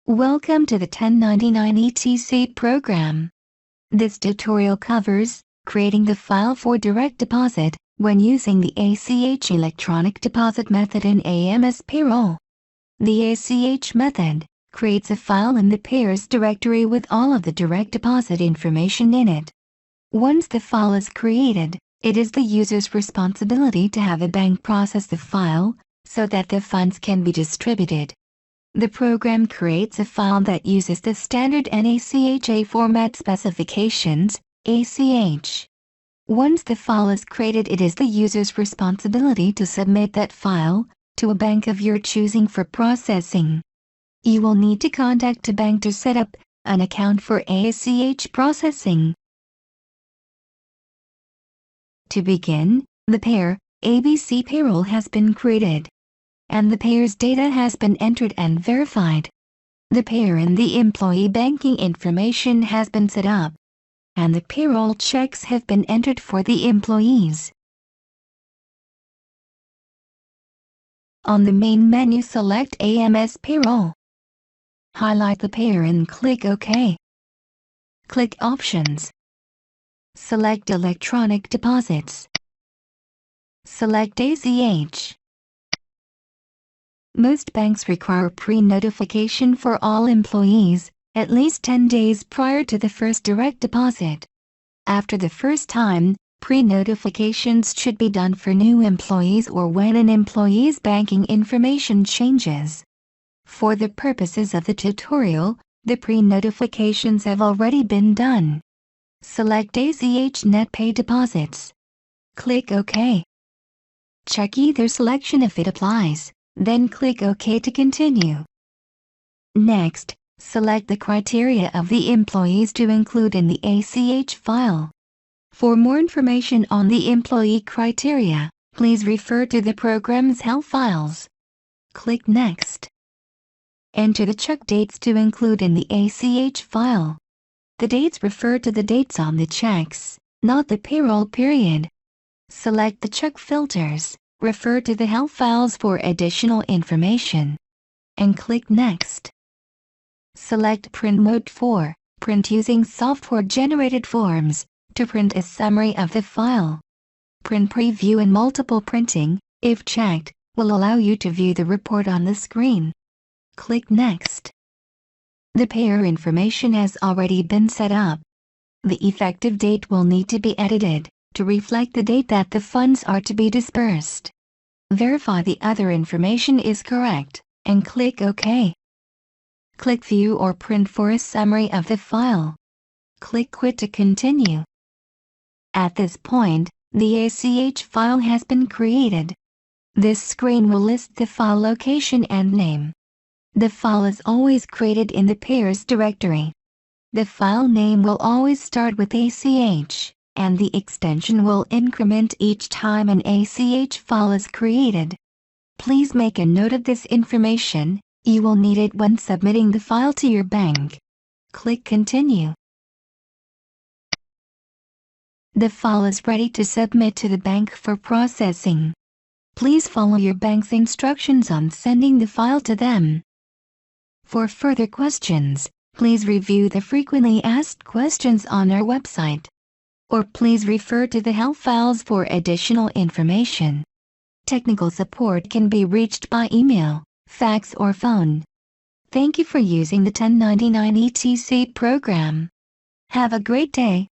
Welcome to the 1099 ETC program. This tutorial covers creating the file for direct deposit when using the ACH Electronic Deposit method in AMS Payroll. The ACH method creates a file in the pairs directory with all of the direct deposit information in it. Once the file is created, it is the user's responsibility to have a bank process the file so that the funds can be distributed. The program creates a file that uses the standard NACHA format specifications, ACH. Once the file is created, it is the user's responsibility to submit that file to a bank of your choosing for processing. You will need to contact a bank to set up an account for ACH processing. To begin, the pair, ABC Payroll has been created, and the pair's data has been entered and verified. The pair and the employee banking information has been set up, and the payroll checks have been entered for the employees. On the main menu, select AMS Payroll. Highlight the pair and click OK. Click Options. Select Electronic Deposits. Select ACH. Most banks require pre-notification for all employees, at least 10 days prior to the first direct deposit. After the first time, pre-notifications should be done for new employees or when an employee's banking information changes. For the purposes of the tutorial, the pre-notifications have already been done. Select ACH Net Pay Deposits. Click OK. Check either selection if it applies, then click OK to continue. Next, select the criteria of the employees to include in the ACH file. For more information on the employee criteria, please refer to the program's help files. Click Next. Enter the check dates to include in the ACH file. The dates refer to the dates on the checks, not the payroll period. Select the check filters, refer to the help files for additional information, and click Next. Select Print Mode for print using software-generated forms to print a summary of the file. Print Preview and Multiple Printing, if checked, will allow you to view the report on the screen. Click Next. The payer information has already been set up. The effective date will need to be edited to reflect the date that the funds are to be dispersed. Verify the other information is correct, and click OK. Click View or Print for a summary of the file. Click Quit to continue. At this point, the ACH file has been created. This screen will list the file location and name. The file is always created in the pairs directory. The file name will always start with ACH, and the extension will increment each time an ACH file is created. Please make a note of this information, you will need it when submitting the file to your bank. Click Continue. The file is ready to submit to the bank for processing. Please follow your bank's instructions on sending the file to them. For further questions, please review the frequently asked questions on our website, or please refer to the help files for additional information. Technical support can be reached by email, fax or phone. Thank you for using the 1099 ETC program. Have a great day.